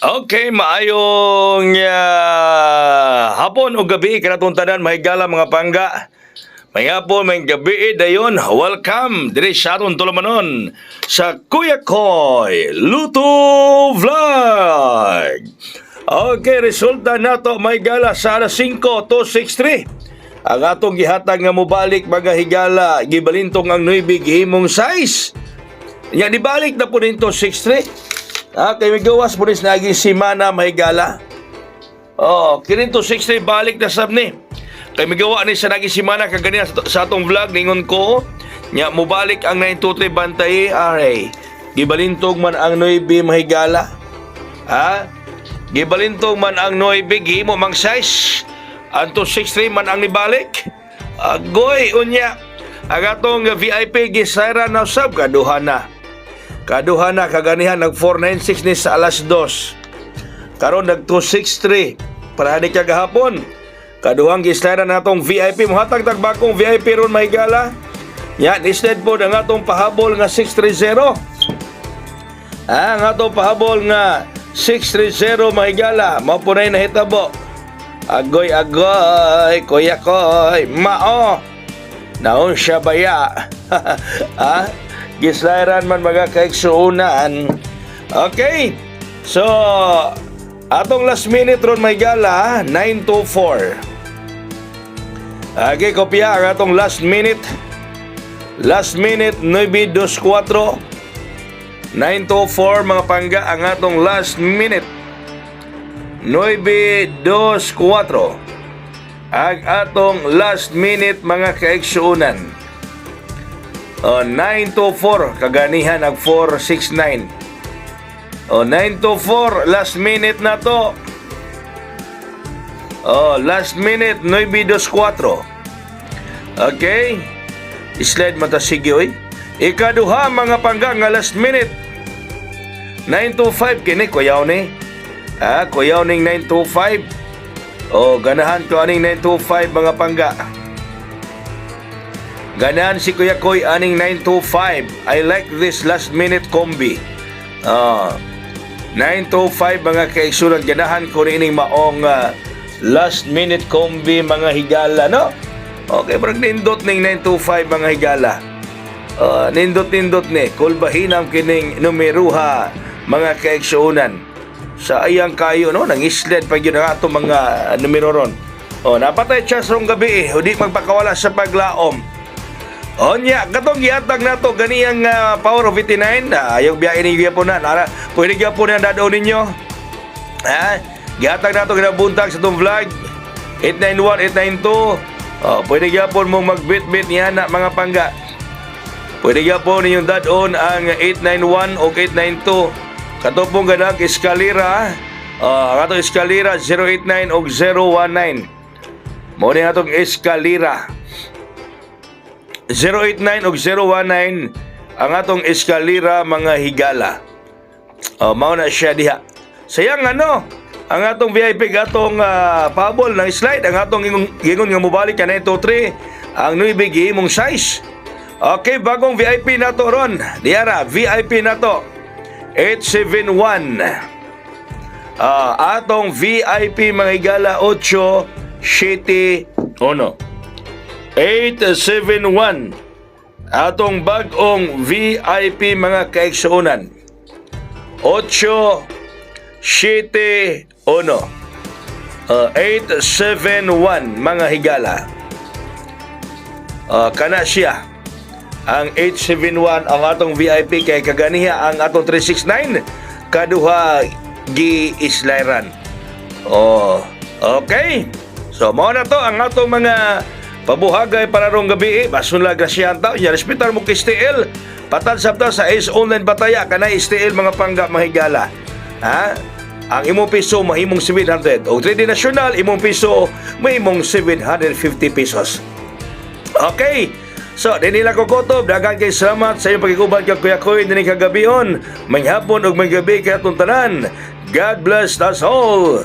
Okay, maayong hapon o gabi kanatong tanan mahigala mga pangga. May hapon, may gabi dayon. Welcome diri sa aton tulumanon sa Kuya Koy Luto Vlog. Okay, resulta nato mahigala sa alas 5, 263. Ang atong gihatag nga mobalik mga higala, gibalintong ang 9 gihimong size. Nya dibalik na po nito 63. Kay migawas po rin naging simana mahigala. Kininto 60 balik na sab ni. Kay migawa ni sa naging simana kagani sa atong vlog ningon ko nya mobalik ang 923 bantay aray. Gibalintog man ang 9 mahigala. Gibalintog man ang 9 gihimo mang size. Anto 63 man ang nibalik. Agoy unya. Ang atong VIP gisayra na sab kaduhan na. Kaduhan na kaganihan nag 496 ni sa alas 2. Karon nag 263 para di kagahapon. Kaduhang gislera natong VIP mohatag tagbakong VIP ron mahigala. Yan instead po ang atong pahabol nga 630. Ang atong pahabol nga 630 mahigala mao po na nahitabo. Agoy Kuya Koy mao. Naon siya baya. Gislairan man mga kaigsuunan. Okay. So, atong last minute ron may gala, 924. Okay, kopya ang atong last minute. Last minute, 924. 924 mga pangga ang atong last minute. 924. Ang atong last minute mga kaigsuunan. 924 kaganihan nag 469. 924 last minute na to. Last minute 924. Okay. Slide mata sige oy. Ikaduha mga pangga nga last minute 925 kini kuyaw ni. Kuyaw ning 925. Ganahan ko aning 925 mga pangga. Ganahan si Kuya Koy aning 925. I like this last minute combi. 925 mga kaigsunan. Ganahan ko rin ining maong last minute combi mga higala, no? Okay, parang nindot ning 925 mga higala. Nindot ni. Kulbahinam kining numeruha mga kaigsunan. Sa ayang kayo, no? Nang-sled pag yun ang ato mga numero ron. Napatay siya sa gabi Hindi magpakawala sa paglaom. Nya, katong gihatag nato ganiyang Power of 89, yung biyahe ni gyapon na. Pwede gyapon na dadaw ninyo. Gihatag nato ginabuntag sa tong vlog 891, 892. Pwede gyapon mong magbit-bit niya na mga pangga. Pwede gyapon ninyong dadon ang 891 o 892. Katopong ganag eskalera. Katong eskalera 089 o 019. Mo ni atong eskalera 089 o 019 ang atong eskalera mga higala. Mao na siya diha. Sayang ang atong VIP gatong pabol ng slide ang atong gingon nga mobalik ka 923 ang 9 gihimong size. Okay, bagong VIP nato ron. Diara, VIP nato 871. Atong VIP mga higala 871 871 atong bagong VIP mga kaigsuunan 871 871 mga higala. Kana siya ang 871 ang atong VIP kay kaganiha ang atong 369 kaduha gi-islairan. Okay. So mao na to ang atong mga pabuhagay para rong gabi. Basun la grasyanta nya respetar mo kay STL. Patad sabta sa Ace Online Bataya kanay STL mga pangga mahigala. Ang imong piso mahimong 700 o 3D National imong piso mahimong 750 pesos. Okay. So, dinila ko kutob. Daghang kay salamat sa iyong pagkikuban kay Kuya Koy dining kagabion. May hapon ug may gabi kay atong tanan. God bless us all.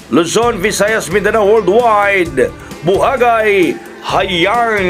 Luzon, Visayas, Mindanao, worldwide. Buhagay hayang!